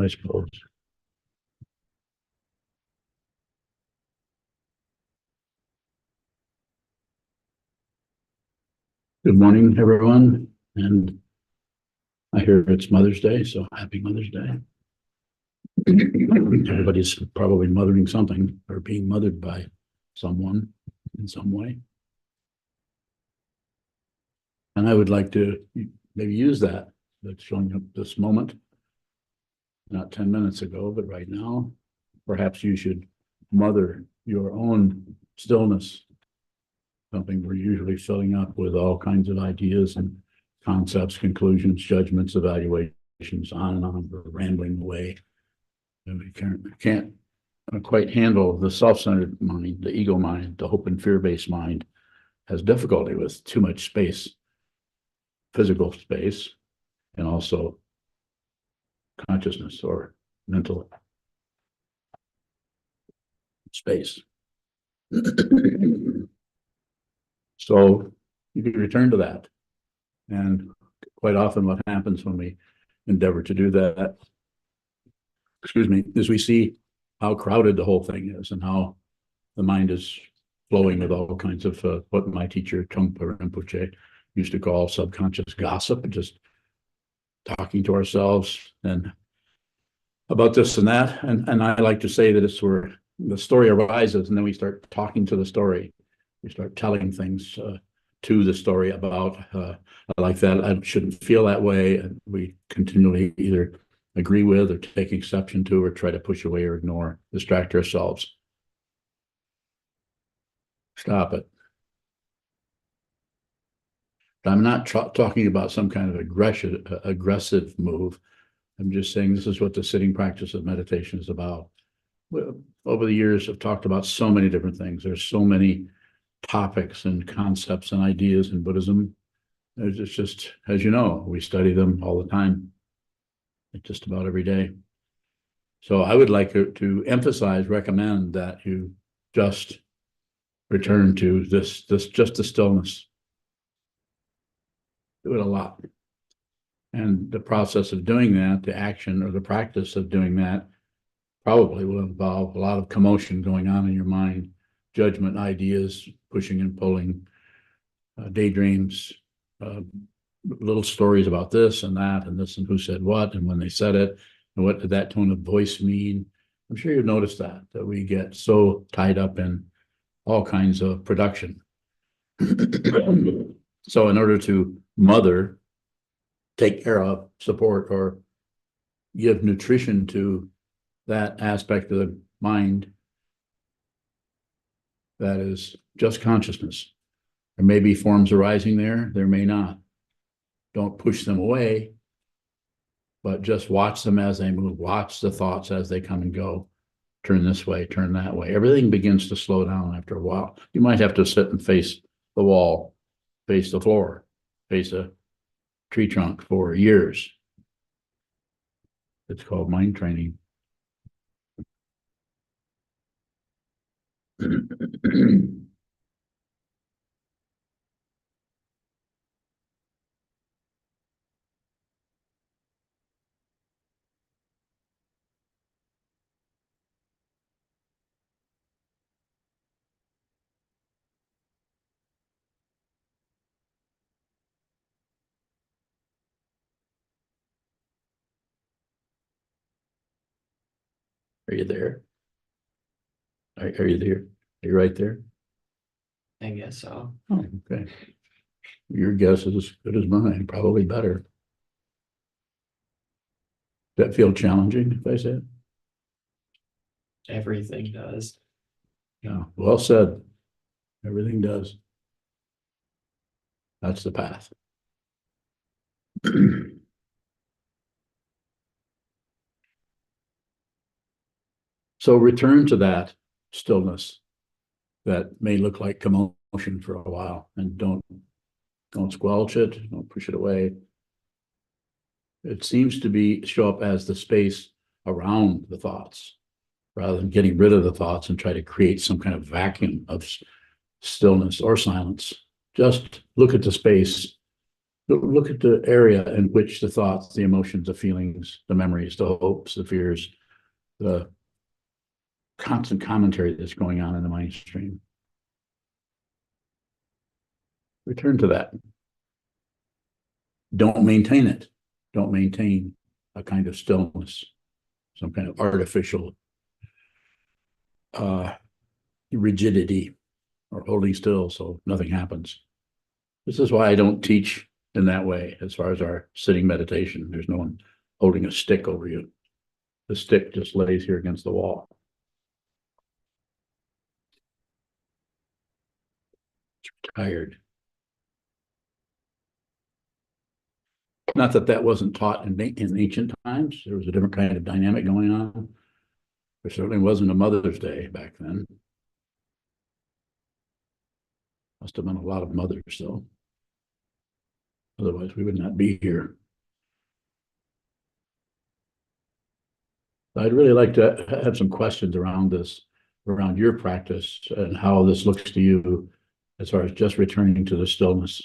I suppose. Good morning, everyone. And I hear it's Mother's Day, so happy Mother's Day. Everybody's probably mothering something or being mothered by someone in some way. And I would like to maybe use that that's showing up this moment, not 10 minutes ago, but right now. Perhaps you should mother your own stillness, something we're usually filling up with all kinds of ideas and concepts, conclusions, judgments, evaluations, on and on, we're rambling away. And we can't quite handle the self-centered mind, the ego mind, the hope and fear-based mind has difficulty with too much space, physical space, and also consciousness or mental space. So you can return to that. And quite often what happens when we endeavor to do that, is we see how crowded the whole thing is and how the mind is flowing with all kinds of what my teacher, Trungpa Rinpoche, used to call subconscious gossip, just talking to ourselves and about this and that. And I like to say that it's where the story arises and then we start talking to the story. We start telling things to the story about, I like that, I shouldn't feel that way. And we continually either agree with or take exception to or try to push away or ignore, distract ourselves. Stop it. I'm not talking about some kind of aggressive move. I'm just saying this is what the sitting practice of meditation is about. Over the years, I've talked about so many different things. There's so many topics and concepts and ideas in Buddhism. It's just, as you know, we study them all the time, just about every day. So I would like to emphasize, recommend that you just return to just the stillness. Do it a lot. And the process of doing that, the action or the practice of doing that probably will involve a lot of commotion going on in your mind, judgment, ideas, pushing and pulling, daydreams, little stories about this and that and this and who said what and when they said it and what did that tone of voice mean. I'm sure you've noticed that we get so tied up in all kinds of production. So in order to mother, take care of, support, or give nutrition to that aspect of the mind that is just consciousness. There may be forms arising there, there may not. Don't push them away, but just watch them as they move. Watch the thoughts as they come and go. Turn this way, turn that way. Everything begins to slow down after a while. You might have to sit and face the wall, face the floor, face a tree trunk for years. It's called mind training. Are you there? Are you there? Are you right there? I guess so. Oh, okay. Your guess is as good as mine, probably better. Does that feel challenging if I said? Everything does. Yeah, well said. Everything does. That's the path. So return to that stillness that may look like commotion for a while, and don't squelch it, don't push it away. It seems to show up as the space around the thoughts, rather than getting rid of the thoughts and try to create some kind of vacuum of stillness or silence. Just look at the space Look at the area in which the thoughts, the emotions, the feelings, the memories, the hopes, the fears, the constant commentary that's going on in the mind stream. Return to that. Don't maintain it. Don't maintain a kind of stillness, some kind of artificial rigidity or holding still so nothing happens. This is why I don't teach in that way as far as our sitting meditation. There's no one holding a stick over you. The stick just lays here against the wall. It's tired. Not that that wasn't taught in ancient times. There was a different kind of dynamic going on. There certainly wasn't a Mother's Day back then. Must have been a lot of mothers, though. Otherwise, we would not be here. I'd really like to have some questions around this, around your practice and how this looks to you as far as just returning to the stillness.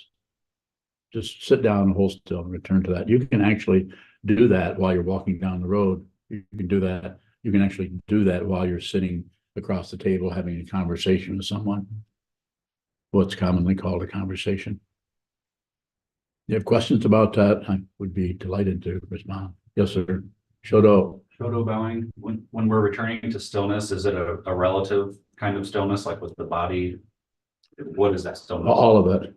Just sit down and hold still and return to that. You can actually do that while you're walking down the road. You can do that. You can actually do that while you're sitting across the table having a conversation with someone. What's commonly called a conversation. You have questions about that? I would be delighted to respond. Yes, sir. Shodo. Shodo bowing, when we're returning to stillness, is it a relative kind of stillness, like with the body? What is that stillness? All of it.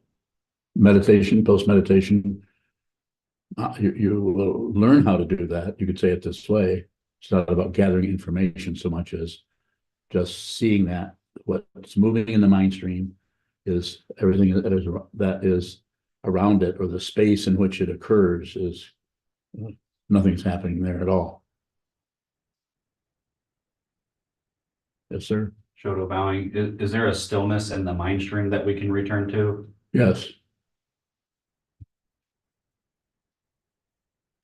Meditation, post-meditation. You will learn how to do that. You could say it this way. It's not about gathering information so much as just seeing that what's moving in the mind stream is everything that is around it, or the space in which it occurs is nothing's happening there at all. Yes, sir. Shodo bowing, is there a stillness in the mind stream that we can return to? Yes.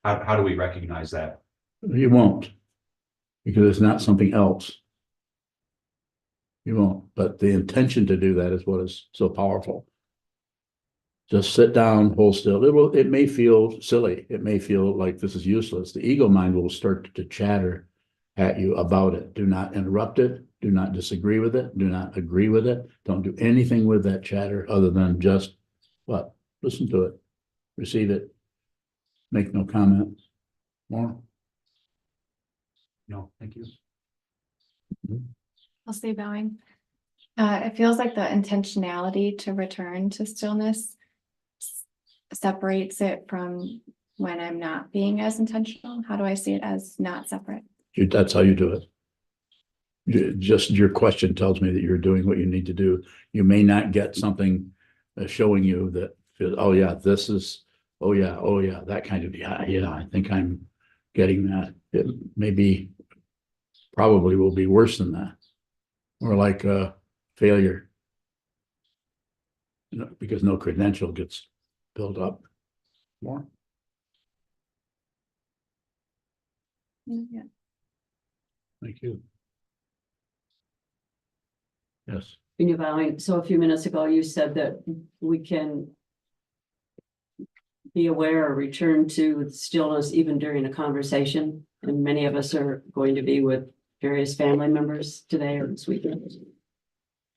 How do we recognize that? You won't, because it's not something else. You won't, but the intention to do that is what is so powerful. Just sit down, hold still. It may feel silly. It may feel like this is useless. The ego mind will start to chatter at you about it. Do not interrupt it. Do not disagree with it. Do not agree with it. Don't do anything with that chatter other than just what? Listen to it, receive it, make no comment. More? No, thank you. I'll stay bowing. It feels like the intentionality to return to stillness separates it from when I'm not being as intentional. How do I see it as not separate? That's how you do it. Just your question tells me that you're doing what you need to do. You may not get something showing you that, oh yeah, this is, oh yeah, that kind of, yeah, I think I'm getting that. It maybe, probably will be worse than that. Or like a failure. Because no credential gets built up. More? Yeah. Thank you. Yes. In your bowing, so a few minutes ago, you said that we can be aware or return to stillness even during a conversation. And many of us are going to be with various family members today or this weekend.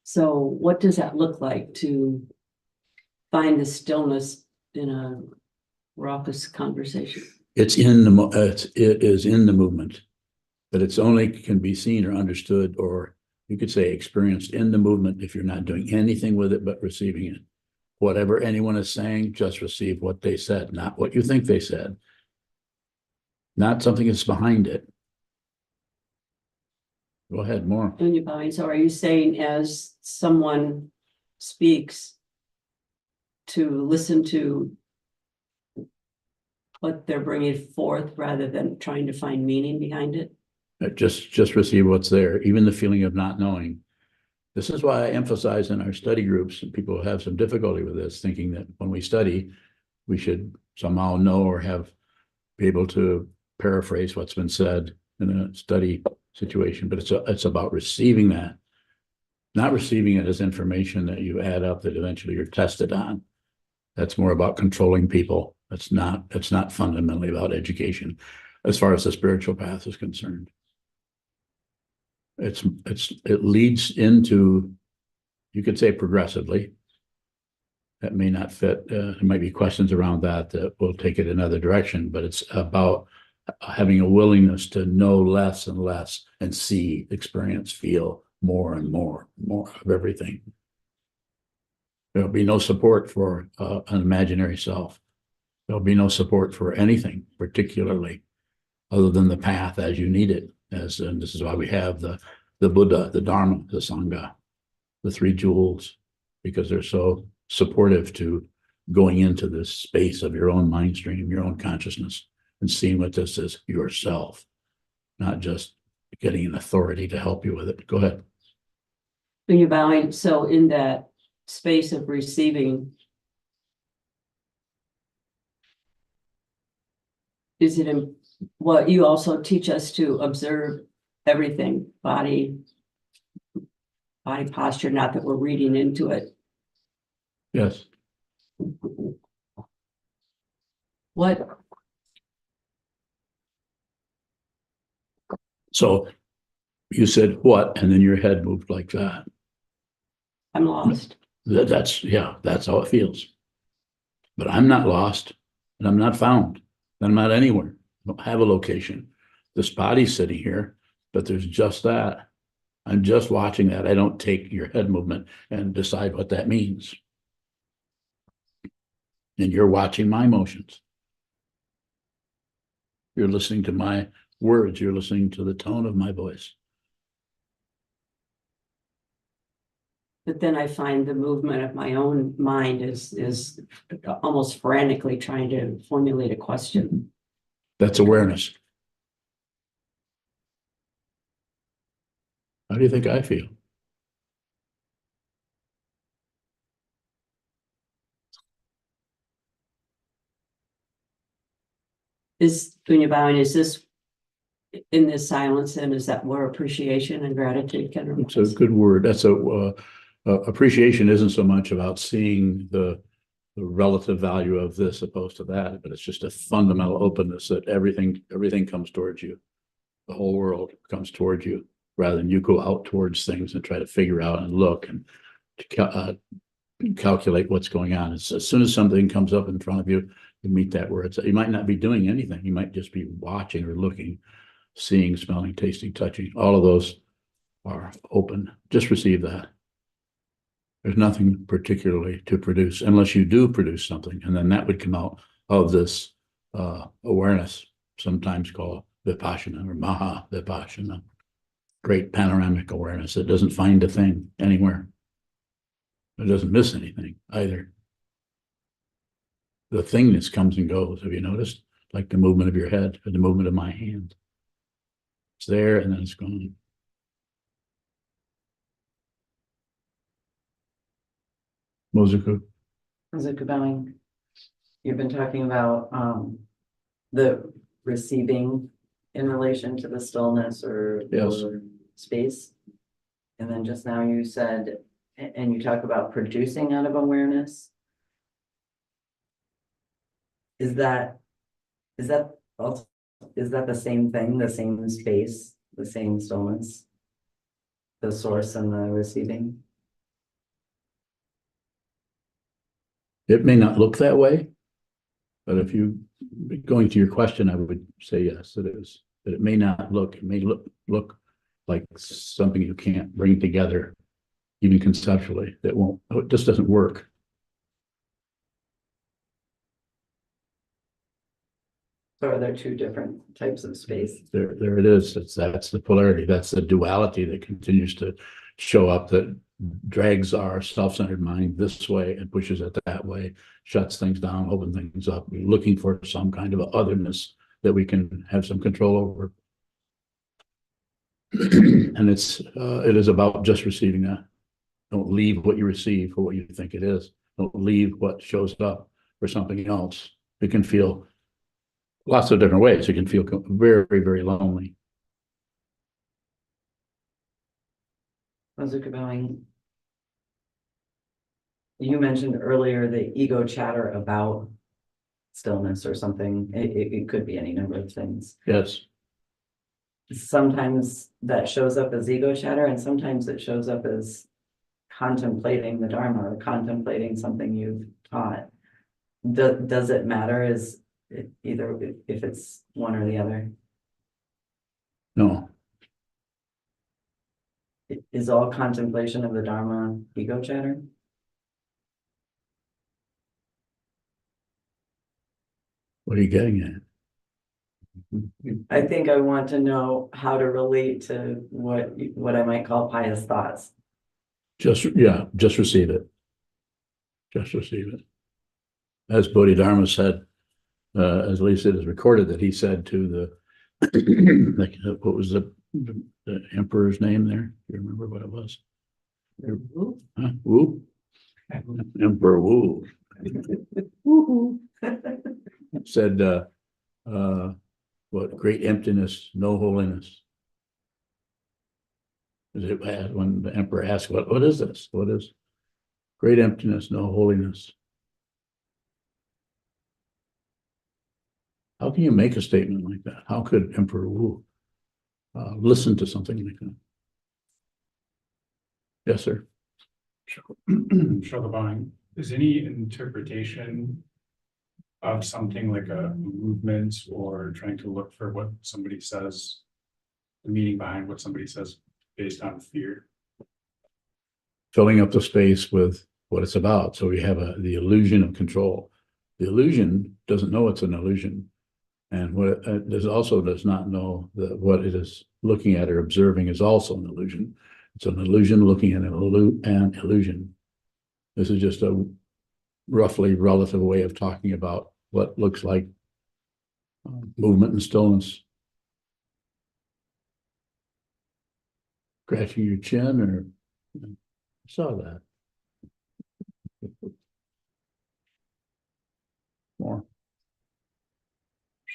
So what does that look like to find the stillness in a raucous conversation? It's in the it is in the movement, but it's only can be seen or understood, or you could say experienced in the movement if you're not doing anything with it but receiving it. Whatever anyone is saying, just receive what they said, not what you think they said, not something that's behind it. Go ahead, more. In your bowing, so are you saying as someone speaks to listen to what they're bringing forth rather than trying to find meaning behind it? Just receive what's there, even the feeling of not knowing. This is why I emphasize in our study groups, and people have some difficulty with this, thinking that when we study, we should somehow know or be able to paraphrase what's been said in a study situation. But it's about receiving that, not receiving it as information that you add up that eventually you're tested on. That's more about controlling people. It's not fundamentally about education as far as the spiritual path is concerned. It leads into, you could say progressively. That may not fit. There might be questions around that will take it another direction, but it's about having a willingness to know less and less and see, experience, feel more and more of everything. There'll be no support for an imaginary self. There'll be no support for anything particularly other than the path as you need it. And this is why we have the Buddha, the Dharma, the Sangha, the three jewels, because they're so supportive to going into this space of your own mind stream, your own consciousness, and seeing what this is yourself, not just getting an authority to help you with it. Go ahead. When you're bowing, so in that space of receiving, is it in what you also teach us to observe everything, body posture, not that we're reading into it. Yes. What, So you said what, and then your head moved like that. I'm lost. That's how it feels. But I'm not lost, and I'm not found. I'm not anywhere. I don't have a location. This body's sitting here, but there's just that. I'm just watching that. I don't take your head movement and decide what that means. And you're watching my motions. You're listening to my words. You're listening to the tone of my voice. But then I find the movement of my own mind is almost frantically trying to formulate a question. That's awareness. How do you think I feel? Is when you're bowing, is this in this silence, and is that where appreciation and gratitude can It's a arise? good word. That's appreciation isn't so much about seeing the relative value of this opposed to that, but it's just a fundamental openness that everything comes towards you. The whole world comes towards you rather than you go out towards things and try to figure out and look and calculate what's going on. It's as soon as something comes up in front of you, you meet that word. You might not be doing anything. You might just be watching or looking, seeing, smelling, tasting, touching. All of those are open. Just receive that. There's nothing particularly to produce unless you do produce something. And then that would come out of this awareness, sometimes called vipassana or maha vipassana. Great panoramic awareness that doesn't find a thing anywhere. It doesn't miss anything either. The thingness comes and goes. Have you noticed? Like the movement of your head or the movement of my hand. It's there and then it's gone. Mozuku. Bowing. You've been talking about the receiving in relation to the stillness or Yes. space. And then just now you said, and you talk about producing out of awareness. Is that also, is that the same thing, the same space, the same stillness? The source and the receiving? It may not look that way, but if you, going to your question, I would say yes, it is. But it may not look, it may look like something you can't bring together, even conceptually. That won't, it just doesn't work. So are there two different types of space? There it is. That's the polarity. That's the duality that continues to show up, that drags our self-centered mind this way and pushes it that way, shuts things down, opens things up. We're looking for some kind of otherness that we can have some control over. And it is about just receiving that. Don't leave what you receive for what you think it is. Don't leave what shows up for something else. It can feel lots of different ways. It can feel very, very lonely. Bowing. you mentioned earlier the ego chatter about stillness or something. It could be any number of things. Yes, Sometimes that shows up as ego chatter, and sometimes it shows up as contemplating the Dharma or contemplating something you've taught. Does it matter is it either if it's one or the other? no, Is all contemplation of the Dharma ego chatter? what are you getting at? I think I want to know how to relate to what I might call pious thoughts. Just, yeah, just receive it. Just receive it. As Bodhidharma said, as Lisa is recorded, that he said to the, like, what was the emperor's name there? Do you remember what it was? Huh? Wu? Emperor Wu. Said, what, great emptiness, no holiness. When the emperor asked, what is this? What is great emptiness, no holiness? How can you make a statement like that? How could Emperor Wu listen to something like that? Yes, sir. Shogabang, is any interpretation of something like a movement or trying to look for what somebody says, the meaning behind what somebody says based on fear? Filling up the space with what it's about. So we have the illusion of control. The illusion doesn't know it's an illusion. And what it also does not know that what it is looking at or observing is also an illusion. It's an illusion looking at an illusion. This is just a roughly relative way of talking about what looks like movement and stillness. Scratching your chin, or I saw that. More.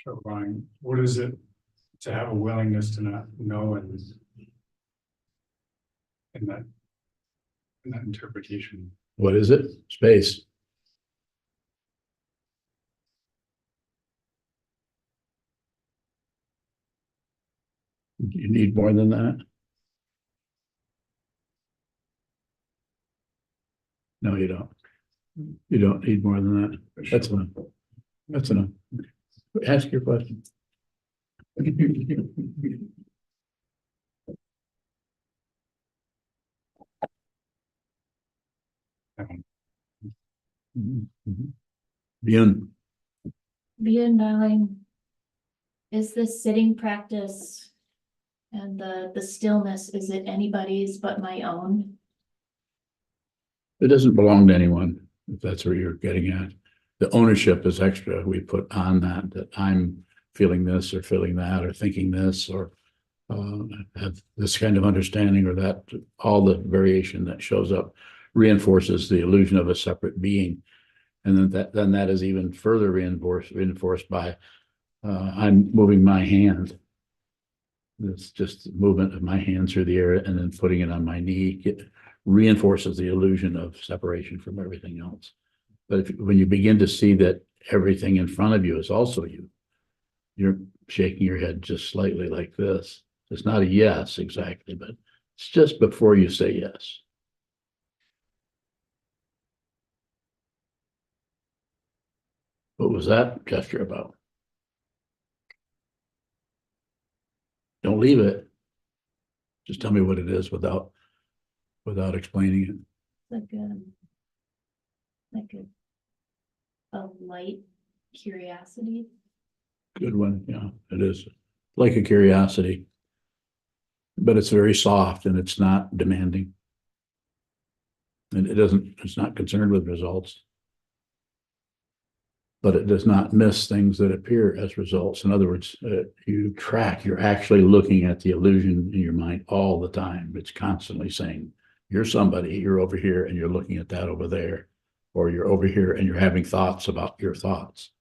Shogabang, what is it to have a willingness to not know and in that interpretation? What is it? Space. You need more than that? No, you don't. You don't need more than that. That's enough. That's enough. Ask your question. Bien. Bien, darling. Is the sitting practice and the stillness, is it anybody's but my own? It doesn't belong to anyone, if that's what you're getting at. The ownership is extra. We put on that I'm feeling this or feeling that or thinking this or have this kind of understanding or that. All the variation that shows up reinforces the illusion of a separate being. And then that is even further reinforced by I'm moving my hand. It's just the movement of my hand through the air and then putting it on my knee. It reinforces the illusion of separation from everything else. But when you begin to see that everything in front of you is also you, you're shaking your head just slightly like this. It's not a yes exactly, but it's just before you say yes. What was that gesture about? Don't leave it. Just tell me what it is without explaining it. Like a light curiosity. Good one. Yeah, it is like a curiosity, but it's very soft and it's not demanding. And it's not concerned with results, but it does not miss things that appear as results. In other words, you're actually looking at the illusion in your mind all the time. It's constantly saying, you're somebody, you're over here and you're looking at that over there, or you're over here and you're having thoughts about your thoughts.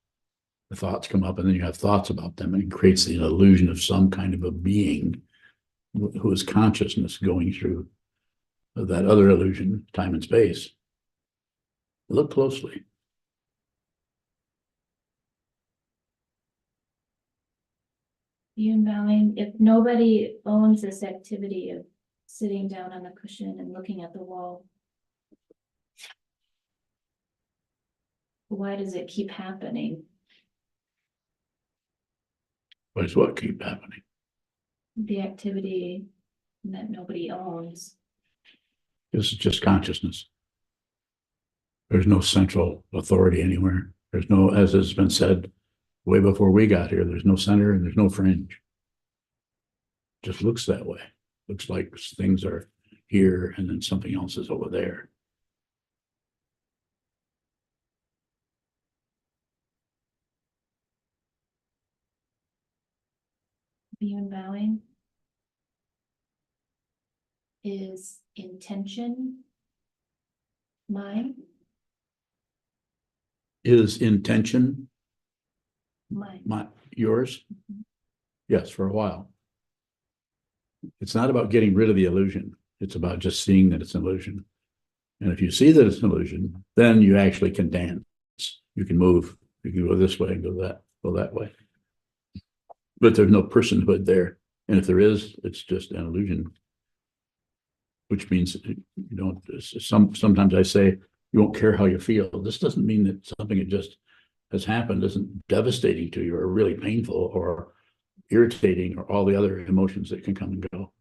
The thoughts come up and then you have thoughts about them, and it creates the illusion of some kind of a being who is consciousness going through that other illusion, time and space. Look closely. Being valuing, if nobody owns this activity of sitting down on the cushion and looking at the wall. Why does it keep happening? But it's what keep happening. The activity that nobody owns. This is just consciousness. There's no central authority anywhere. There's no, as has been said way before we got here, there's no center and there's no fringe. Just looks that way. Looks like things are here and then something else is over there. Being valuing is intention mine? Is intention Mine. yours? Yes, for a while. It's not about getting rid of the illusion. It's about just seeing that it's an illusion. And if you see that it's an illusion, then you actually can dance. You can move. You can go this way and go that way. But there's no personhood there. And if there is, it's just an illusion. Which means you don't, sometimes I say, you won't care how you feel. This doesn't mean that something that just has happened isn't devastating to you or really painful or irritating or all the other emotions that can come and go.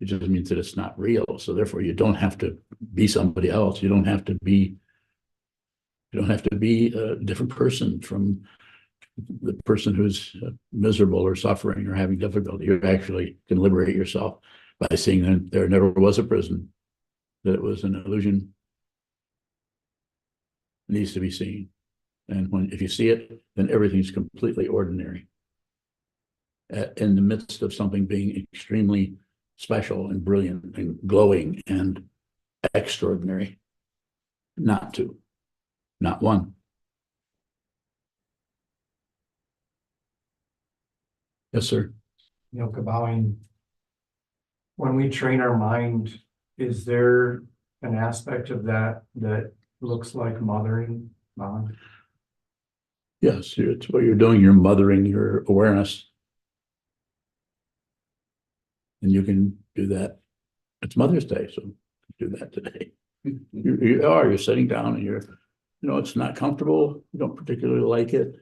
It just means that it's not real. So therefore you don't have to be somebody else. You don't have to be a different person from the person who's miserable or suffering or having difficulty. You actually can liberate yourself by seeing that there never was a prison, that it was an illusion. It needs to be seen. And if you see it, then everything's completely ordinary. In the midst of something being extremely special and brilliant and glowing and extraordinary. Not two, not one. Yes, sir. You know, Kabowing, when we train our mind, is there an aspect of that that looks like mothering? Yes, it's what you're doing. You're mothering your awareness. And you can do that. It's Mother's Day, so do that today. You're sitting down and it's not comfortable. You don't particularly like it,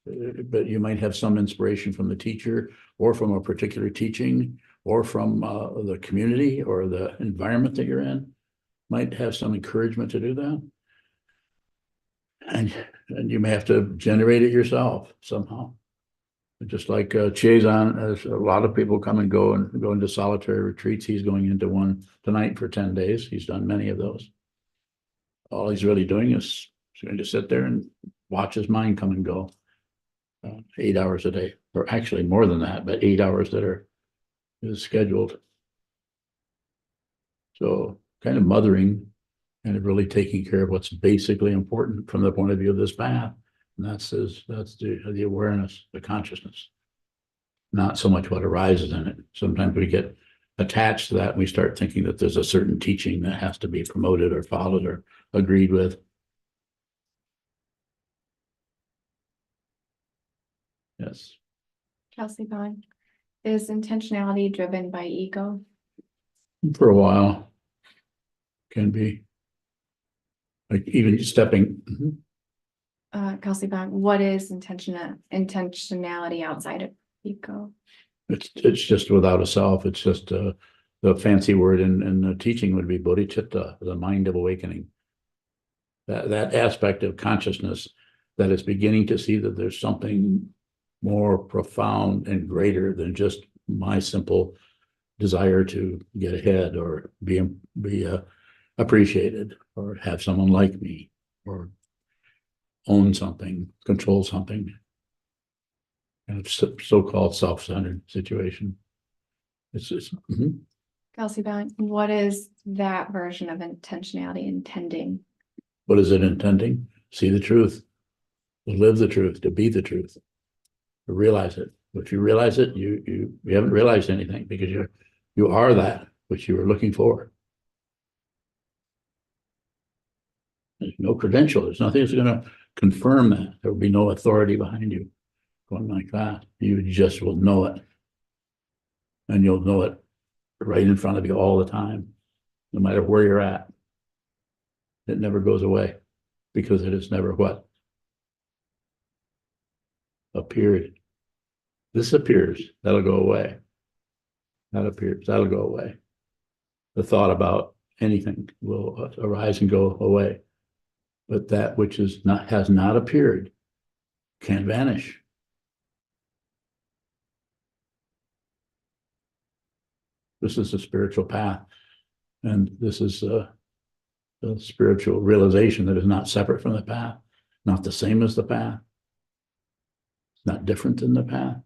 but you might have some inspiration from the teacher or from a particular teaching or from the community or the environment that you're in. Might have some encouragement to do that. And you may have to generate it yourself somehow. Just like Sokuzan, as a lot of people come and go into solitary retreats. He's going into one tonight for 10 days. He's done many of those. All he's really doing is he's going to sit there and watch his mind come and go 8 hours a day, or actually more than that, but 8 hours that is scheduled. So kind of mothering and really taking care of what's basically important from the point of view of this path. And that's the awareness, the consciousness, not so much what arises in it. Sometimes we get attached to that and we start thinking that there's a certain teaching that has to be promoted or followed or agreed with. Yes. Kelsey Bond, is intentionality driven by ego? For a while, can be. Like even stepping. Kelsey Bond, what is intentionality outside of ego? It's just without a self. It's just the fancy word in the teaching would be bodhicitta, the mind of awakening. That aspect of consciousness that is beginning to see that there's something more profound and greater than just my simple desire to get ahead or be appreciated or have someone like me or own something, control something. And it's so-called self-centered situation. It's just, Kelsey Bond, what is that version of intentionality intending? What is it intending? See the truth, to live the truth, to be the truth, to realize it. If you realize it, you haven't realized anything because you are that which you were looking for. no credential. There's nothing that's going to confirm that. There will be no authority behind you going like that. You just will know it. And you'll know it right in front of you all the time, no matter where you're at. It never goes away because it is never what? Appeared. This appears, that'll go away. That appears, that'll go away. The thought about anything will arise and go away. But that which has not appeared can vanish. This is a spiritual path. And this is a spiritual realization that is not separate from the path, not the same as the path, not different than the path.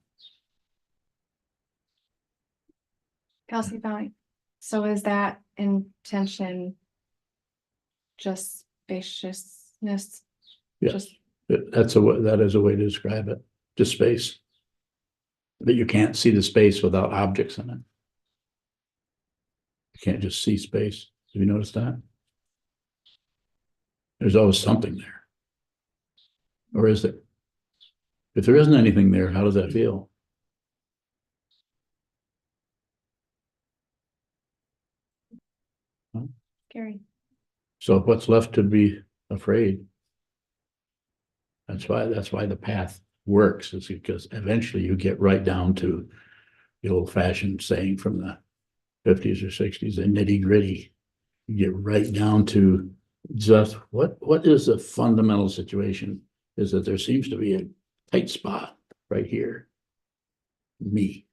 Kelsey Valley. So is that intention just spaciousness? Yeah. Just That is a way to describe it. Just space. But you can't see the space without objects in it. You can't just see space. Have you noticed that? There's always something there. Or is there? If there isn't anything there, how does that feel? scary. So what's left to be afraid? That's why the path works, is because eventually you get right down to the old-fashioned saying from the 50s or 60s, the nitty-gritty. You get right down to just what is the fundamental situation, is that there seems to be a tight spot right here. Me.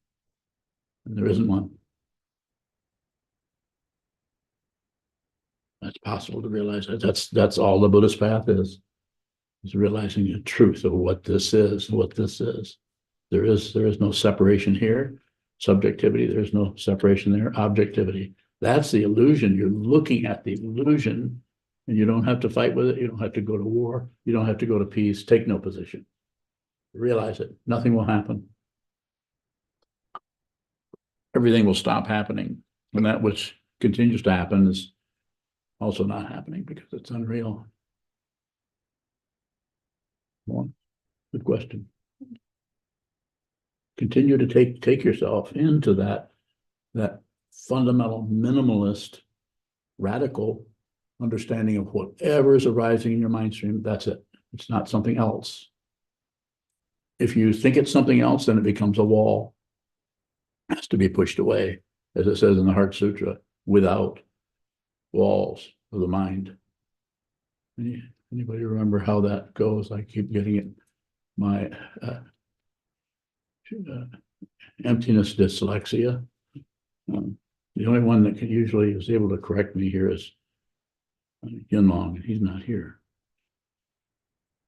And there isn't one. That's possible to realize that. That's all the Buddhist path is realizing the truth of what this is, There is no separation here. Subjectivity, there's no separation there. Objectivity. That's the illusion. You're looking at the illusion, and you don't have to fight with it. You don't have to go to war. You don't have to go to peace. Take no position. Realize it. Nothing will happen. Everything will stop happening. And that which continues to happen is also not happening because it's unreal. One. Good question. Continue to take yourself into that fundamental minimalist radical understanding of whatever is arising in your mind stream. That's it. It's not something else. If you think it's something else, then it becomes a wall. It has to be pushed away, as it says in the Heart Sutra, without walls of the mind. Anybody remember how that goes? I keep getting it. My emptiness dyslexia. The only one that usually is able to correct me here is Yunlong. He's not here.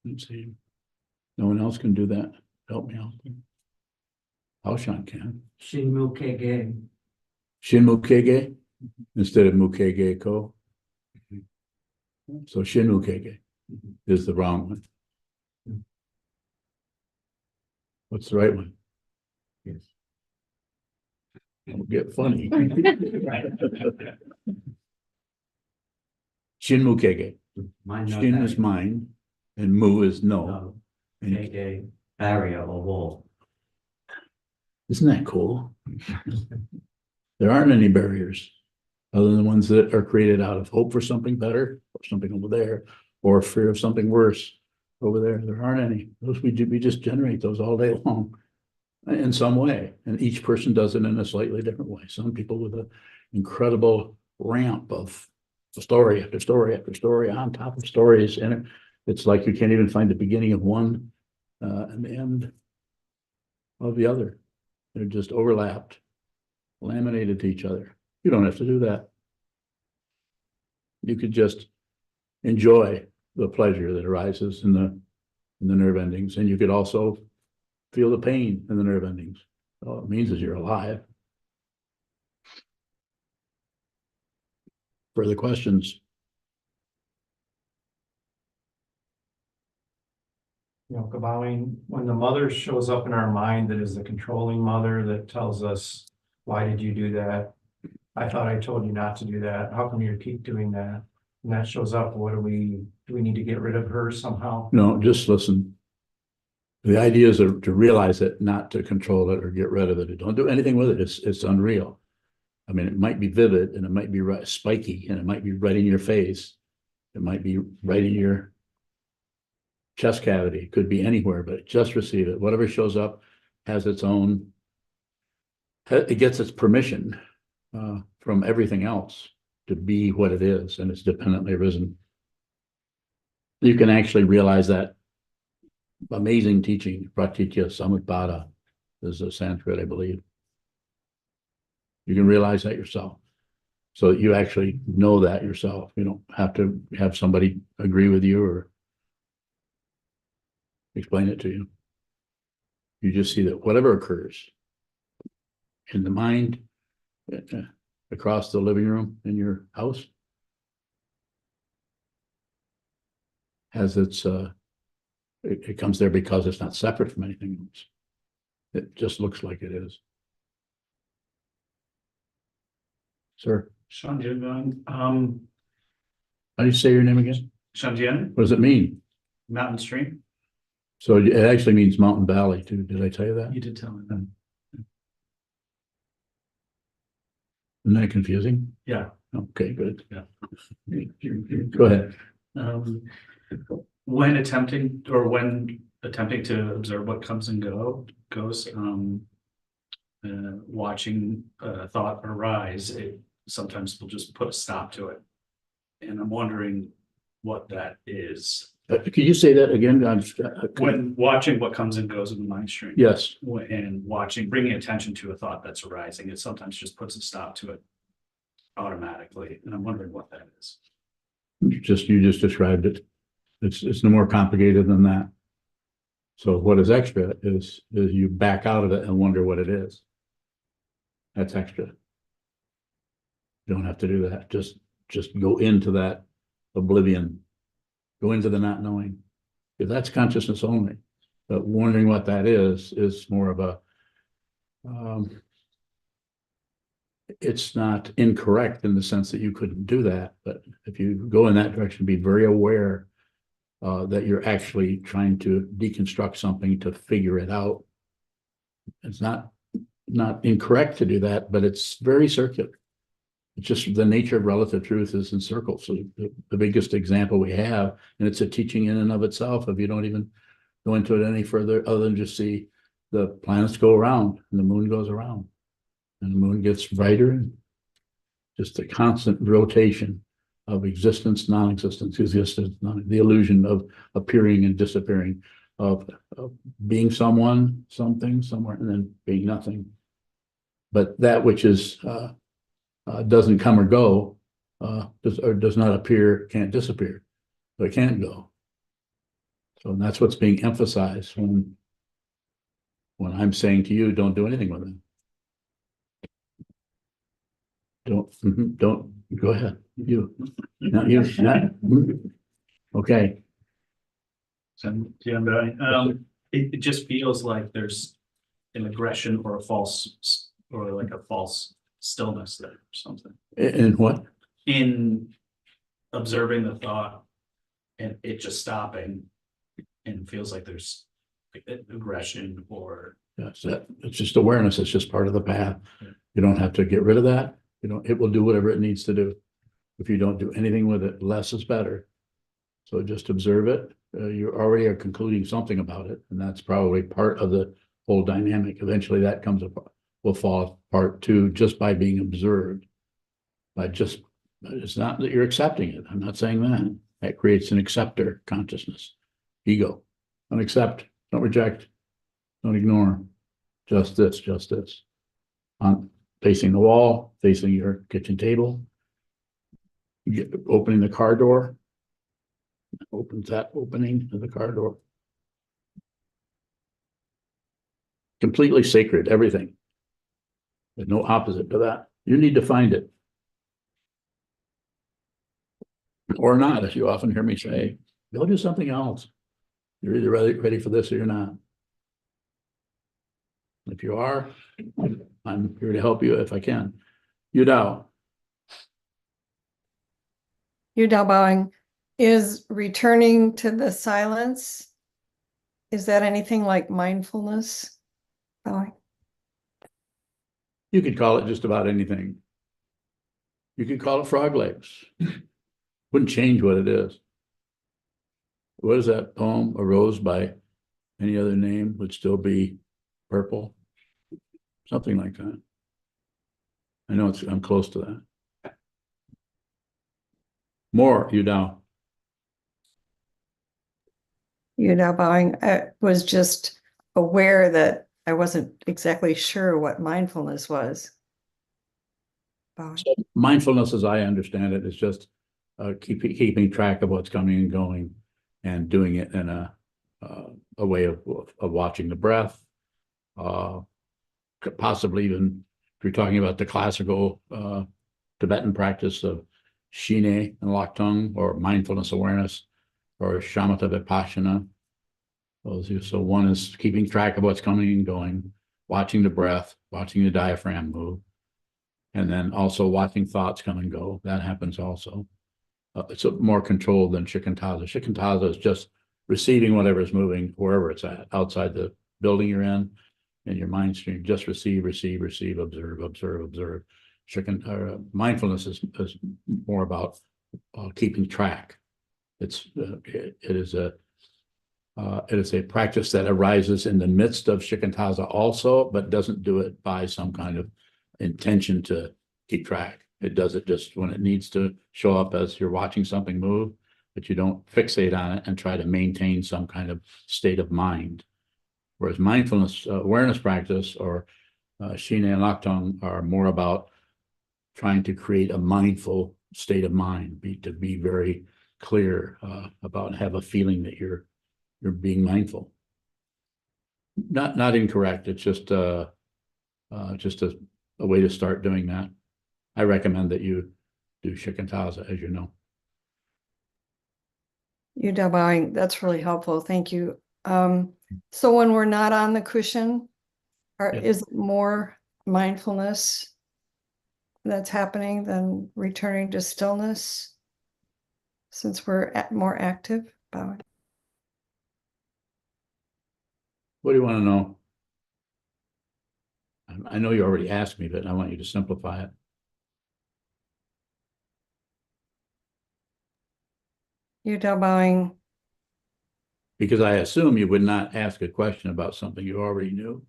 Let's see. No one else can do that. Help me out. Haoshan can. Shinmukege. Shinmukege instead of Mukege Ko. So Shinmukege is the wrong one. What's the right one? Yes. It'll get funny. Shinmukege. Shin is mine, and Mu is no. And Kege, barrier or wall. isn't that cool? There aren't any barriers other than the ones that are created out of hope for something better, or something over there, or fear of something worse over there. There aren't any. Those we just generate those all day long in some way. And each person does it in a slightly different way. Some people with an incredible ramp of story after story after story on top of stories. And it's like you can't even find the beginning of one and the end of the other. They're just overlapped, laminated to each other. You don't have to do that. You could just enjoy the pleasure that arises in the nerve endings, and you could also feel the pain in the nerve endings. All it means is you're alive. Further questions? Kabbaling, when the mother shows up in our mind, that is the controlling mother that tells us, why did you do that? I thought I told you not to do that. How come you keep doing that? and that shows up, do we need to get rid of her somehow? No, just listen. The idea is to realize it, not to control it or get rid of it. Don't do anything with it. It's unreal. I mean, it might be vivid and it might be spiky and it might be right in your face. It might be right in your chest cavity. It could be anywhere, but just receive it. Whatever shows up has its own, it gets its permission from everything else to be what it is, and it's dependently arisen. You can actually realize that amazing teaching, Pratitya Samutpada, is a Sanskrit, I believe. You can realize that yourself. So you actually know that yourself. You don't have to have somebody agree with you or explain it to you. You just see that whatever occurs in the mind, across the living room in your house, has its, it comes there because it's not separate from anything else. It just looks like it is. Sir, Shanjian, how do you say your name again? Shanjian, What does it mean? Mountain Stream. So it actually means mountain valley too. Did I tell you that? You did tell me. Isn't that confusing? Yeah. Okay, good. Yeah. Go ahead. When attempting to observe what comes and goes, watching a thought arise, it sometimes will just put a stop to it. And I'm wondering what that is. Could you say that again? When watching what comes and goes in the mind stream. Yes. And bringing attention to a thought that's arising, it sometimes just puts a stop to it automatically. And I'm wondering what that is. You just described it. It's no more complicated than that. So what is extra is you back out of it and wonder what it is. That's extra. You don't have to do that. Just go into that oblivion. Go into the not knowing. If that's consciousness only. But wondering what that is more of a it's not incorrect in the sense that you couldn't do that, but if you go in that direction, be very aware that you're actually trying to deconstruct something to figure it out. It's not incorrect to do that, but it's very circular. It's just the nature of relative truth is in circles. So the biggest example we have, and it's a teaching in and of itself, if you don't even go into it any further, other than just see the planets go around and the moon goes around. And the moon gets brighter, and just a constant rotation of existence, non-existence, the illusion of appearing and disappearing, of being someone, something, somewhere, and then being nothing. But that which is doesn't come or go, does not appear, can't disappear, so it can't go. So that's what's being emphasized when I'm saying to you, don't do anything with it. Don't go ahead. You, not you, not. Okay. So, it just feels like there's an aggression or a false stillness there or something. And what? In observing the thought and it just stopping, and it feels like there's aggression or. Yes, it's just awareness. It's just part of the path. Yeah. You don't have to get rid of that. It will do whatever it needs to do. If you don't do anything with it, less is better. So just observe it. You already are concluding something about it, and that's probably part of the whole dynamic. Eventually that will fall apart too, just by being observed. It's not that you're accepting it. I'm not saying that. That creates an acceptor consciousness, ego. Don't accept, don't reject, don't ignore. Just this. Facing the wall, facing your kitchen table. Opening the car door. Opens that opening of the car door. Completely sacred, everything. There's no opposite to that. You need to find it. Or not, as you often hear me say, go do something else. You're either ready for this or you're not. If you are, I'm here to help you if I can. You know. Yudao bowing, is returning to the silence? Is that anything like mindfulness? Bowing? You could call it just about anything. You could call it frog legs. Wouldn't change what it is. What is that poem? A rose by any other name would still be purple. Something like that. I know I'm close to that. More, Yudao. Yudao bowing, I was just aware that I wasn't exactly sure what mindfulness was. Bowing. Mindfulness, as I understand it, is just keeping track of what's coming and going, and doing it in a way of watching the breath. Possibly even if you're talking about the classical Tibetan practice of Shine and Laktung, or mindfulness awareness, or Shamatha Vipassana. So one is keeping track of what's coming and going, watching the breath, watching the diaphragm move, and then also watching thoughts come and go. That happens also. It's more controlled than shikantaza. Shikantaza is just receiving whatever is moving wherever it's at, outside the building you're in your mind stream. Just receive, observe, observe, observe. Mindfulness is more about keeping track. It is a practice that arises in the midst of shikantaza also, but doesn't do it by some kind of intention to keep track. It does it just when it needs to show up as you're watching something move, but you don't fixate on it and try to maintain some kind of state of mind. Whereas mindfulness awareness practice, or Shine and Laktung, are more about trying to create a mindful state of mind, to be very clear about, have a feeling that you're being mindful. Not incorrect. It's just a way to start doing that. I recommend that you do shikantaza, as you know. Yudao bowing, that's really helpful. Thank you. So when we're not on the cushion, is it more mindfulness that's happening than returning to stillness, since we're more active? Bowing. What do you want to know? I know you already asked me, but I want you to simplify it. Yudao bowing. Because I assume you would not ask a question about something you already knew.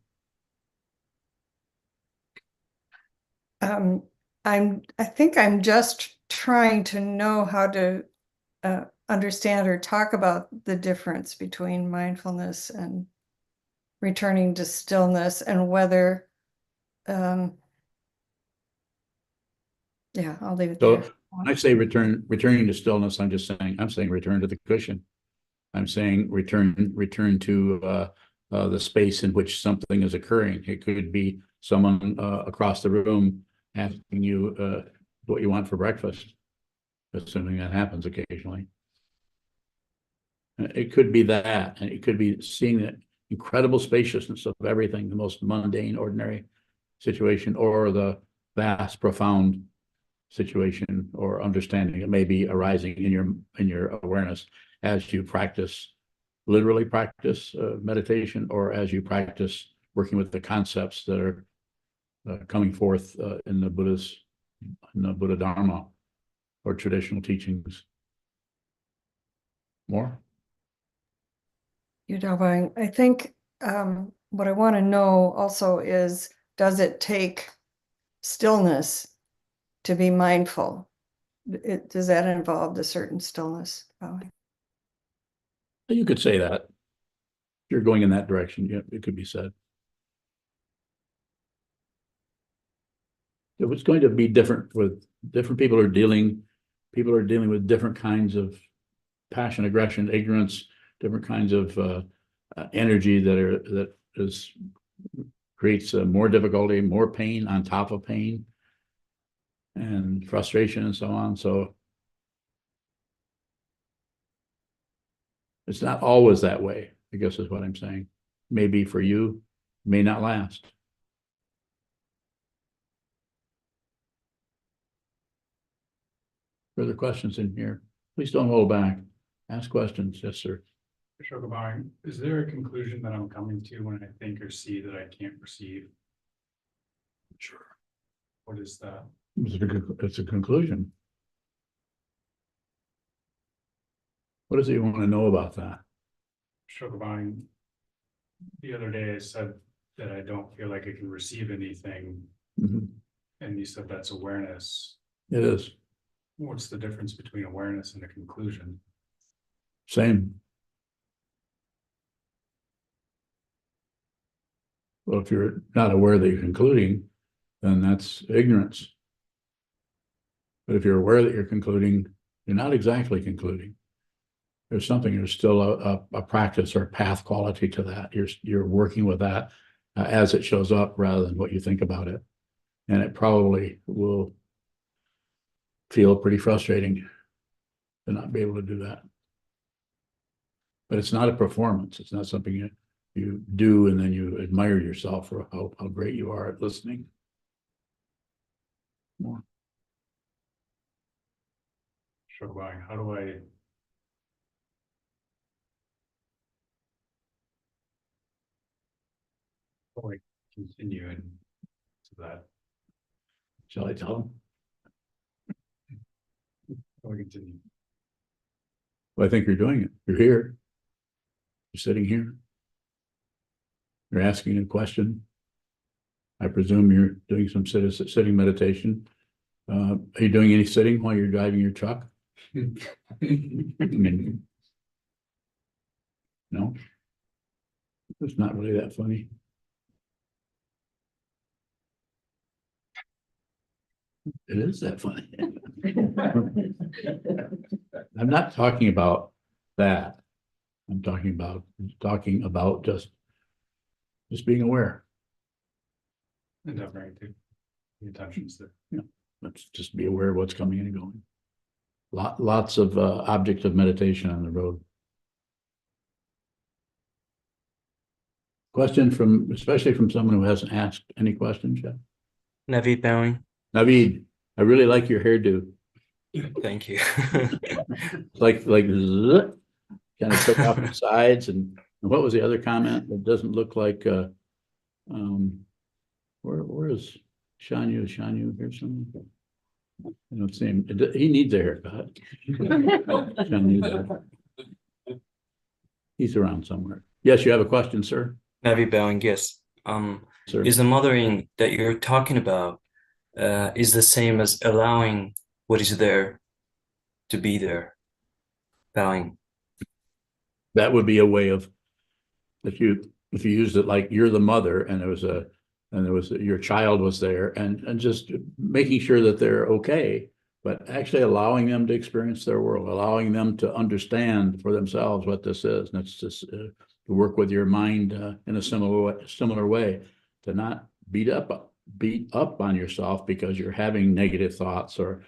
I think I'm just trying to know how to understand or talk about the difference between mindfulness and returning to stillness, and whether, yeah, I'll leave it there. So when I say returning to stillness, I'm saying return to the cushion. I'm saying return to the space in which something is occurring. It could be someone across the room asking you what you want for breakfast, assuming that happens occasionally. It could be that, and it could be seeing the incredible spaciousness of everything, the most mundane, ordinary situation, or the vast, profound situation or understanding. It may be arising in your awareness as you literally practice meditation, or as you practice working with the concepts that are coming forth in the Buddha Dharma or traditional teachings. More? Yudao bowing, I think what I want to know also is, does it take stillness to be mindful? Does that involve the certain stillness? Bowing? You could say that. If you're going in that direction, yeah, it could be said. It was going to be different with different people. People are dealing with different kinds of passion, aggression, ignorance, different kinds of energy that creates more difficulty, more pain on top of pain, and frustration, and so on. So it's not always that way, I guess is what I'm saying. Maybe for you, may not last. further questions in here? Please don't hold back. Ask questions. Yes, sir. Sokuzan, is there a conclusion that I'm coming to when I think or see that I can't perceive? Sure. What is that? It's a conclusion. What is it you want to know about that? Sokuzan, the other day I said that I don't feel like I can receive anything, Mhm. and you said that's awareness. It is. What's the difference between awareness and a conclusion? Same. Well, if you're not aware that you're concluding, then that's ignorance. But if you're aware that you're concluding, you're not exactly concluding. There's something, there's still a practice or path quality to that. You're working with that as it shows up rather than what you think about it. And it probably will feel pretty frustrating to not be able to do that. But it's not a performance. It's not something you do and then you admire yourself for how great you are at listening. More. Sokuzan, how do I continue into that? Shall I tell them? How do I continue? Well, I think you're doing it. You're here. You're sitting here. You're asking a question. I presume you're doing some sitting meditation. Are you doing any sitting while you're driving your truck? No. It's not really that funny. It is that funny. I'm not talking about that. I'm talking about just being aware. Endeavoring to the intentions there. Let's just be aware of what's coming and going. Lots of objects of meditation on the road. Question from, especially from someone who hasn't asked any questions yet. Navid bowing. Navid, I really like your hairdo. Thank you. Like kind of took off the sides, and what was the other comment? It doesn't look like where is Shanyu? Shanyu here somewhere? I don't see him. He needs a haircut. Shanyu, he's around somewhere. Yes, you have a question, sir? Navid bowing, yes. Sir. Is the mothering that you're talking about is the same as allowing what is there to be there? Bowing. That would be a way of, if you used it like you're the mother and your child was there and just making sure that they're okay, but actually allowing them to experience their world, allowing them to understand for themselves what this is. And it's just to work with your mind in a similar way, to not beat up on yourself because you're having negative thoughts or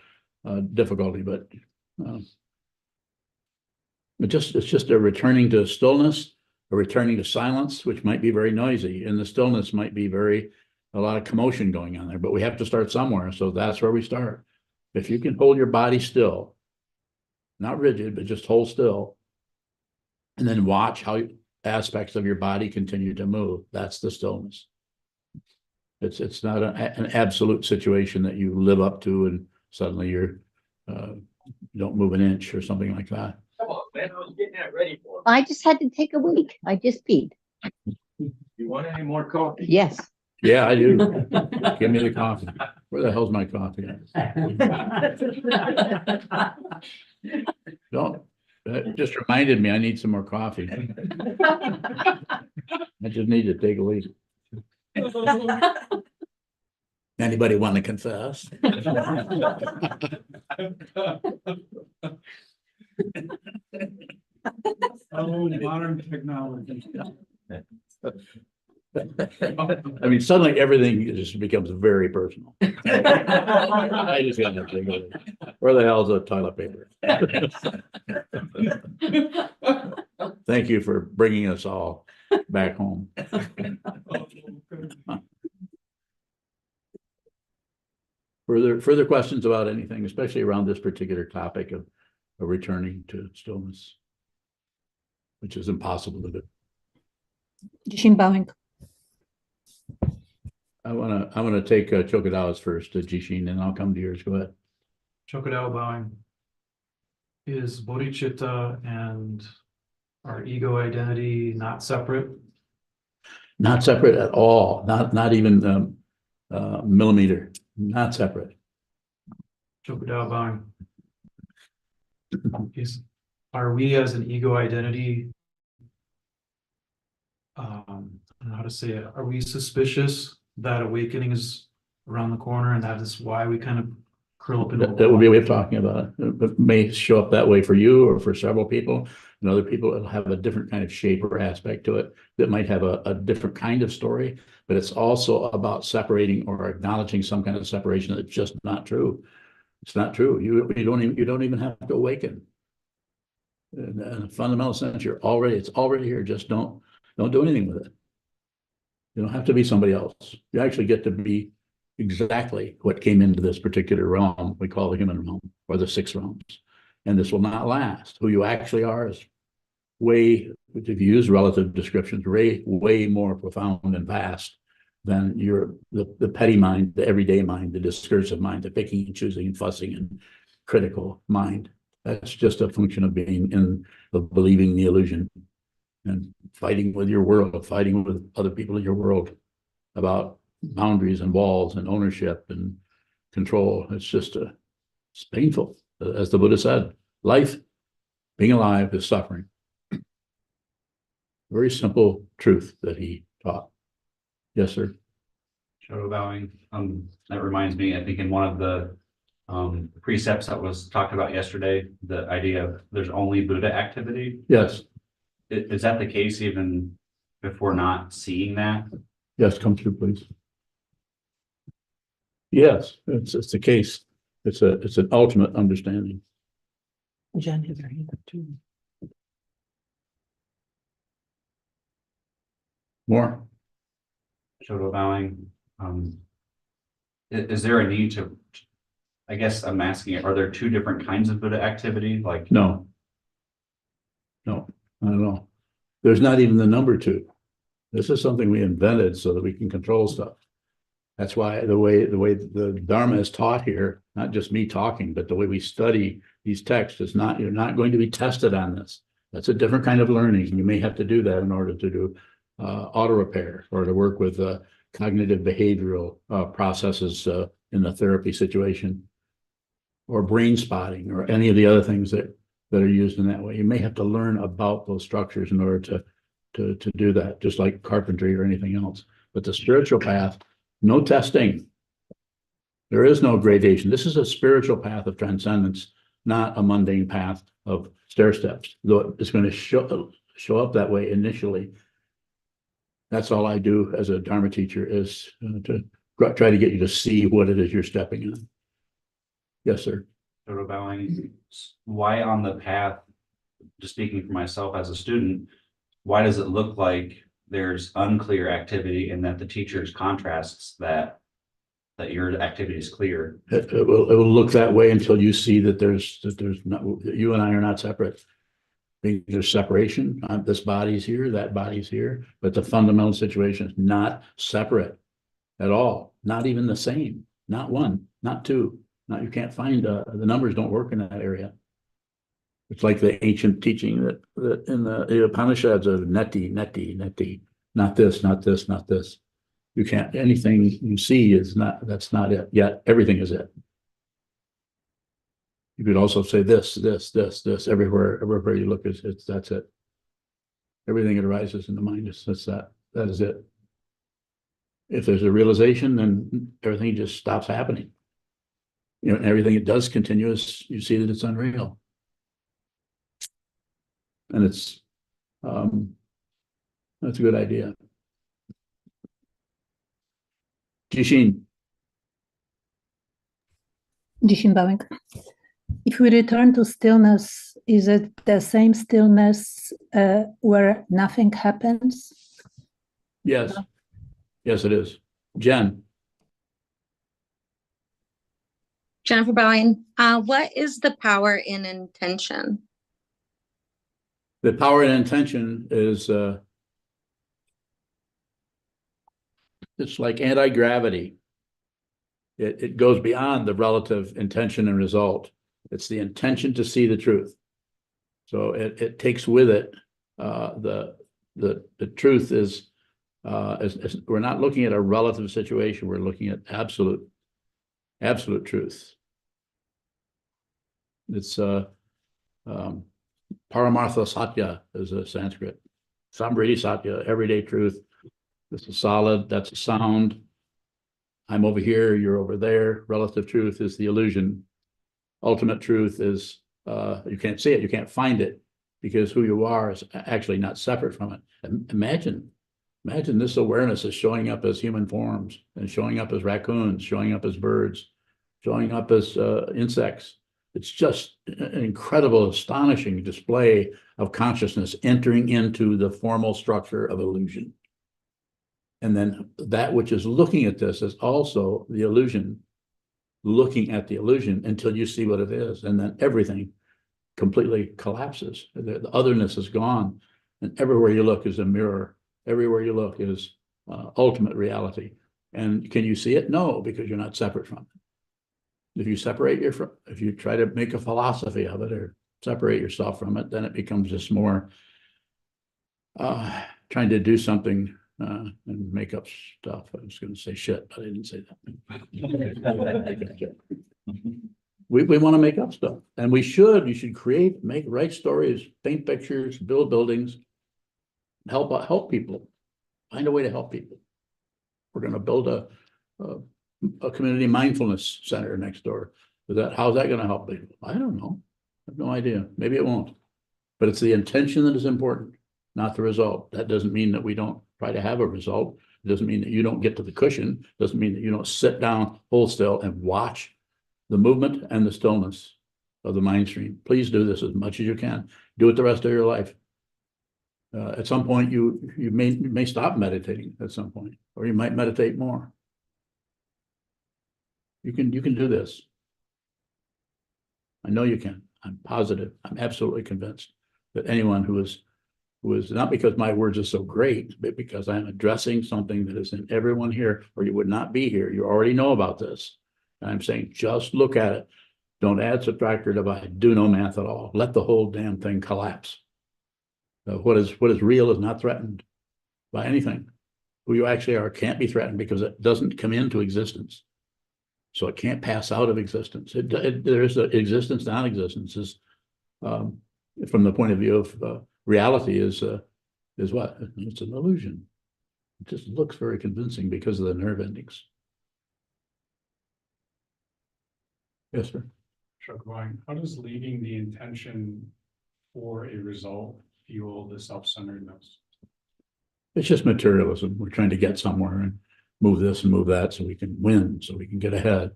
difficulty, but it's just a returning to stillness, a returning to silence, which might be very noisy, and the stillness might be a lot of commotion going on there, but we have to start somewhere. So that's where we start. If you can hold your body still, not rigid, but just hold still, and then watch how aspects of your body continue to move, that's the stillness. It's not an absolute situation that you live up to and suddenly you don't move an inch or something like that. Come on, man, I was getting that ready for. I just had to take a week. I just peed. You want any more coffee? Yes. Yeah, I do. Give me the coffee. Where the hell's my coffee? Don't. That just reminded me I need some more coffee. I just need to take a leak. Anybody want to confess? Oh, modern technology. I mean, suddenly everything just becomes very personal. I just got nothing. Where the hell's the toilet paper? Thank you for bringing us all back home. Further questions about anything, especially around this particular topic of returning to stillness, which is impossible to do. Jishin bowing. I wanna take Chokodawa's first, Jishin, and I'll come to yours. Go ahead. Chokodawa bowing. Is bodhicitta and our ego identity not separate? Not separate at all. Not even millimeter. Not separate. Chokodawa bowing. Are we as an ego identity? I don't know how to say it. Are we suspicious that awakening is around the corner and that is why we kind of curl up in That would be a way of talking about it. It may show up that way for you or for several people. And other people, it'll have a different kind of shape or aspect to it that might have a different kind of story. But it's also about separating or acknowledging some kind of separation that's just not true. It's not true. You don't even have to awaken. In a fundamental sense, it's already here. Just don't do anything with it. You don't have to be somebody else. You actually get to be exactly what came into this particular realm we call the human realm, or the 6 realms. And this will not last. Who you actually are is way, if you use relative descriptions, way more profound and vast than the petty mind, the everyday mind, the discursive mind, the picking and choosing and fussing and critical mind. That's just a function of believing the illusion and fighting with your world, fighting with other people in your world about boundaries and walls and ownership and control. It's painful. As the Buddha said, life, being alive, is suffering. Very simple truth that he taught. Yes, sir. Shoto bowing. That reminds me, I think in one of the precepts that was talked about yesterday, the idea of there's only Buddha activity. Yes. Is that the case even if we're not seeing that? Yes, come through, please. Yes, it's the case. It's an ultimate understanding. Jen has her hand up too. More. Shoto bowing. Is there a need to, I guess I'm asking, are there 2 different kinds of Buddha activity? Like, No, I don't know. There's not even the number 2. This is something we invented so that we can control stuff. That's why the way the Dharma is taught here, not just me talking, but the way we study these texts is not, you're not going to be tested on this. That's a different kind of learning. You may have to do that in order to do auto repair or to work with cognitive behavioral processes in the therapy situation, or brain spotting, or any of the other things that are used in that way. You may have to learn about those structures in order to do that, just like carpentry or anything else. But the spiritual path, no testing. There is no gradation. This is a spiritual path of transcendence, not a mundane path of stair steps, though it's going to show up that way initially. That's all I do as a Dharma teacher, is to try to get you to see what it is you're stepping on. Yes, sir. Shoto bowing. Why on the path, just speaking for myself as a student, why does it look like there's unclear activity and that the teacher's contrasts that your activity is clear? It will look that way until you see that there's not, you and I are not separate. There's separation. This body's here, that body's here, but the fundamental situation is not separate at all. Not even the same. Not 1, not 2. Not, you can't find the numbers don't work in that area. It's like the ancient teaching that in the Upanishads of neti, not this, not this, not this. You can't, anything you see is not, that's not it. Yet everything is it. You could also say this, everywhere you look, that's it. Everything that arises in the mind that is it. If there's a realization, then everything just stops happening. You know, and everything it does continuous, you see that it's unreal. And that's a good idea. Jishin. Jishin bowing. If we return to stillness, is it the same stillness where nothing happens? Yes. Yes, it is. Jen. Jennifer Bowing, what is the power in intention? The power and intention is it's like anti-gravity. It goes beyond the relative intention and result. It's the intention to see the truth. So it takes with it the truth is we're not looking at a relative situation. We're looking at absolute truth. It's Paramartha Satya is a Sanskrit. Samvriti Satya, everyday truth. This is solid, that's a sound. I'm over here, you're over there. Relative truth is the illusion. Ultimate truth is you can't see it, you can't find it, because who you are is actually not separate from it. Imagine this awareness is showing up as human forms and showing up as raccoons, showing up as birds, showing up as insects. It's just an incredible, astonishing display of consciousness entering into the formal structure of illusion. And then that which is looking at this is also the illusion, looking at the illusion until you see what it is. And then everything completely collapses. The otherness is gone. And everywhere you look is a mirror. Everywhere you look is ultimate reality. And can you see it? No, because you're not separate from it. If you if you try to make a philosophy of it or separate yourself from it, then it becomes just more trying to do something and make up stuff. I was going to say shit, but I didn't say that. We want to make up stuff, and you should write stories, paint pictures, build buildings, help people, find a way to help people. We're going to build a community mindfulness center next door. How's that going to help people? I don't know. I have no idea. Maybe it won't. But it's the intention that is important, not the result. That doesn't mean that we don't try to have a result. It doesn't mean that you don't get to the cushion. It doesn't mean that you don't sit down, hold still, and watch the movement and the stillness of the mind stream. Please do this as much as you can. Do it the rest of your life. At some point, you may stop meditating at some point, or you might meditate more. You can do this. I know you can. I'm positive. I'm absolutely convinced that anyone who is not because my words are so great, but because I'm addressing something that is in everyone here, or you would not be here. You already know about this. And I'm saying, just look at it. Don't add, subtract, or divide. Do no math at all. Let the whole damn thing collapse. What is real is not threatened by anything. Who you actually are can't be threatened because it doesn't come into existence. So it can't pass out of existence. There is existence, non-existence is, from the point of view of reality is what? It's an illusion. It just looks very convincing because of the nerve endings. Yes, sir. Sokuzan, how does leaving the intention for a result fuel the self-centeredness? It's just materialism. We're trying to get somewhere and move this and move that so we can win, so we can get ahead,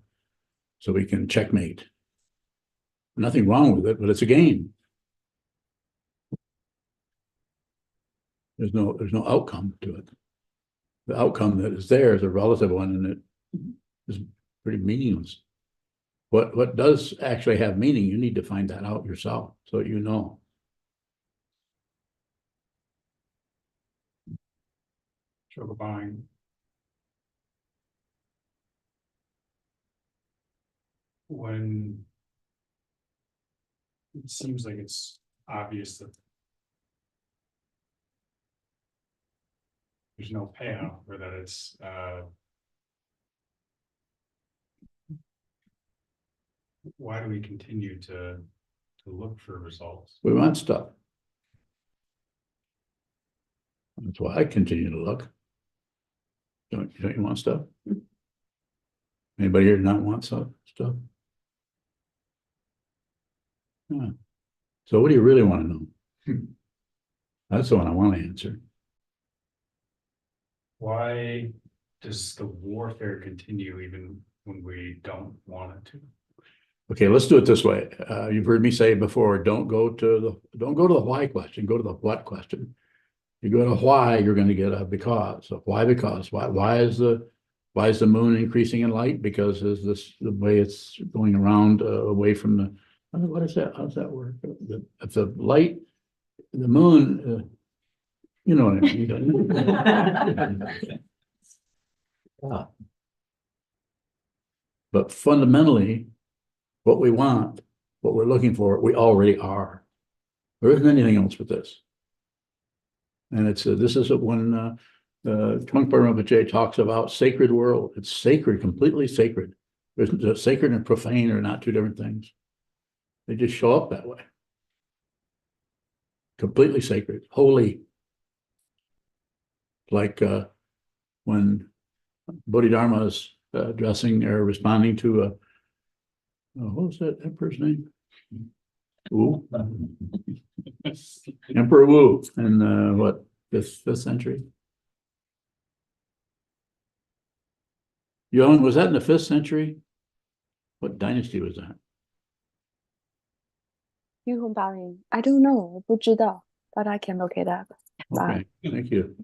so we can checkmate. Nothing wrong with it, but it's a game. There's no outcome to it. The outcome that is there is a relative one, and it is pretty meaningless. What does actually have meaning, you need to find that out yourself so you know. Sokuzan. When it seems like it's obvious that there's no payoff, or that it's why do we continue to look for results? We want stuff. That's why I continue to look. Don't you want stuff? Anybody here not want stuff? Yeah. So what do you really want to know? That's the one I want to answer. Why does the warfare continue even when we don't want it to? Okay, let's do it this way. You've heard me say before, don't go to the why question, go to the what question. You go to why, you're going to get a because. So why because? Why is the Why is the moon increasing in light? Because is this the way it's going around away from the, what is that? How does that work? If the light, the moon, you know what I mean. Ah. But fundamentally, what we want, what we're looking for, we already are. There isn't anything else with this. And it's this is when Trungpa Rinpoche talks about sacred world. It's sacred, completely sacred. There's sacred and profane are not two different things. They just show up that way. Completely sacred, holy. Like when Bodhidharma is addressing or responding to what was that emperor's name? Wu. Emperor Wu in what, fifth century? Young, was that in the 5th century? What dynasty was that? I don't know, 不知道, but I can look it up. Okay, thank you.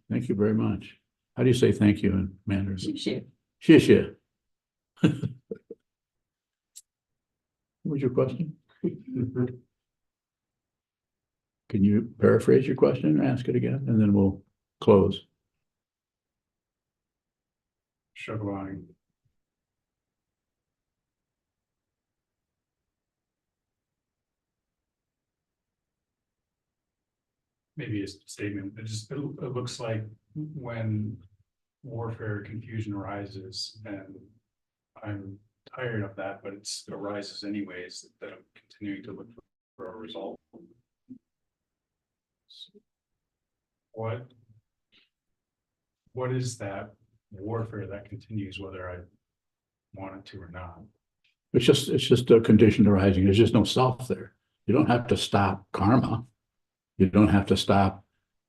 Thank you very much. How do you say thank you in Mandarin? 谢谢。谢谢. What was your question? Can you paraphrase your question or ask it again, and then we'll close? Shuggling. Maybe a statement. It looks like when warfare, confusion arises, and I'm tired of that, but it arises anyways, that I'm continuing to look for a result. So what is that warfare that continues whether I want it to or not? It's just a condition arising. There's just no self there. You don't have to stop karma. You don't have to stop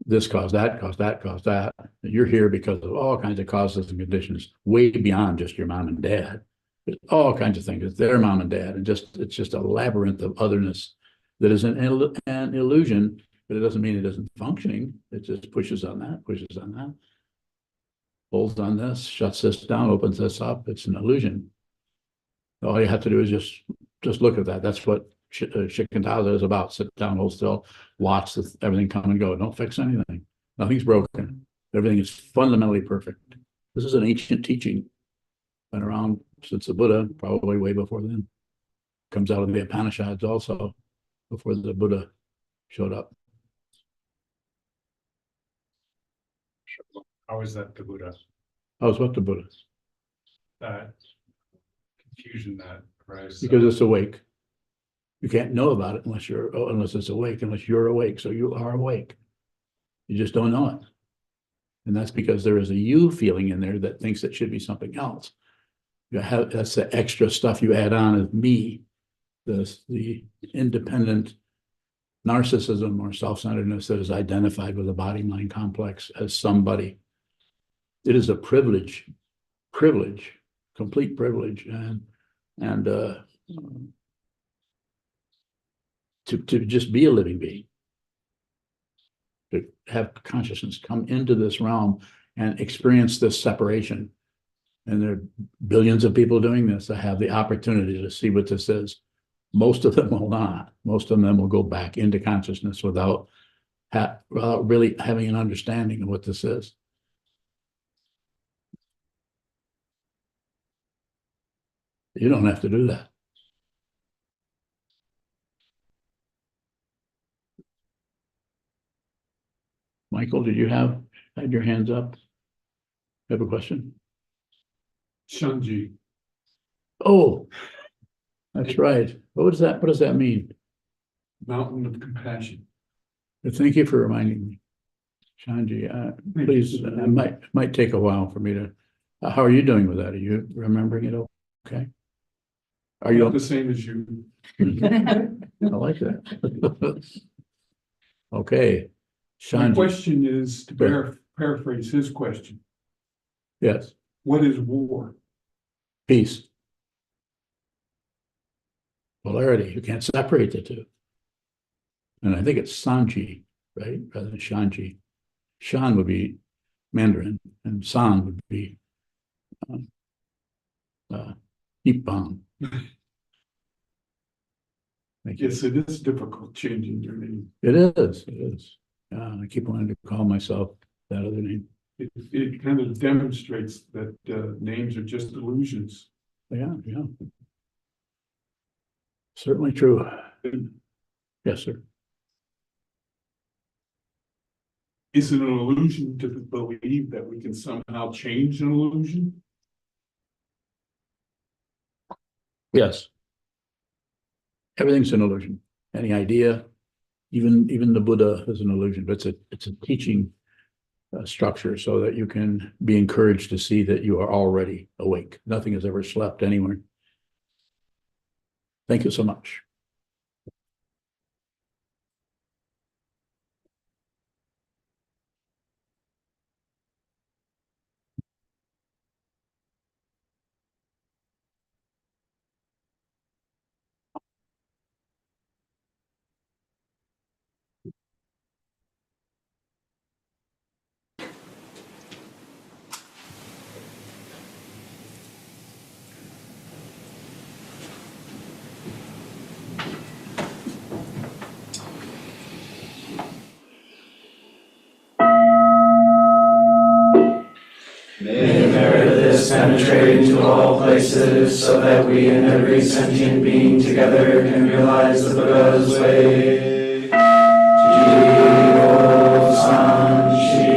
this cause that, cause that, cause that. You're here because of all kinds of causes and conditions, way beyond just your mom and dad. There's all kinds of things. It's their mom and dad, and it's just a labyrinth of otherness that is an illusion, but it doesn't mean it isn't functioning. It just pushes on that, holds on this, shuts this down, opens this up. It's an illusion. All you have to do is just look at that. That's what Shikantaza is about. Sit down, hold still, watch everything come and go. Don't fix anything. Nothing's broken. Everything is fundamentally perfect. This is an ancient teaching. Been around since the Buddha, probably way before then. Comes out of the Upanishads also, before the Buddha showed up. How is that the Buddha? How's what the Buddha? That confusion that arises. Because it's awake. You can't know about it unless it's awake, unless you're awake. So you are awake. You just don't know it. And that's because there is a you feeling in there that thinks it should be something else. That's the extra stuff you add on of me, the independent narcissism or self-centeredness that is identified with the body-mind complex as somebody. It is a privilege, complete privilege, and to just be a living being, to have consciousness come into this realm and experience this separation. And there are billions of people doing this that have the opportunity to see what this is. Most of them will not. Most of them will go back into consciousness without really having an understanding of what this is. You don't have to do that. Michael, did you had your hands up? Have a question? Shunji. Oh, that's right. What does that mean? Mountain of compassion. Thank you for reminding me. Shanji, please, it might take a while for me to, how are you doing with that? Are you remembering it okay? Are you the same as you? I like that. Okay. My Shanji, question is, to paraphrase his question, yes, what is war? peace. Polarity, you can't separate the two. And I think it's Sanji, right, rather than Shanji. Shan would be Mandarin, and San would be keep on. Thank you. Yes, it is difficult changing your name. It is, it is. I keep wanting to call myself that other name. It kind of demonstrates that names are just illusions. Yeah, yeah. Certainly true. Yes, sir. Is it an illusion to believe that we can somehow change an illusion? Yes. Everything's an illusion. Any idea, even the Buddha is an illusion, but it's a teaching structure so that you can be encouraged to see that you are already awake. Nothing has ever slept anywhere. Thank you so much. May the merit of this penetrate into all places, so that we and every sentient being together can realize the Buddha's way. Jiro san shi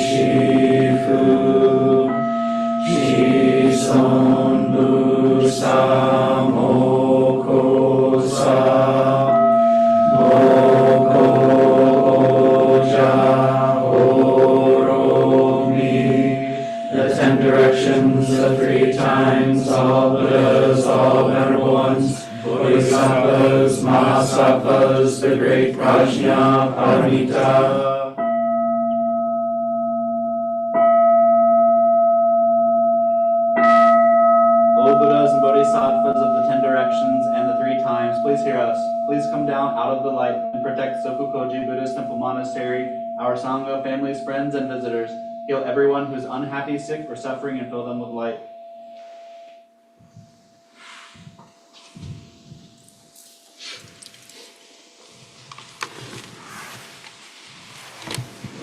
shifu, shison bu sa moko sa, moko oja oro mi. The 10 directions, the 3 times, all Buddhas, all venerable ones, Bodhisattvas, Mahasattvas, the great Prajna Paramita. O Buddhas and Bodhisattvas of the 10 directions and the 3 times, please hear us. Please come down out of the light and protect Sokukoji Buddhist Temple Monastery, our Sangha, families, friends, and visitors. Heal everyone who's unhappy, sick, or suffering, and fill them with light.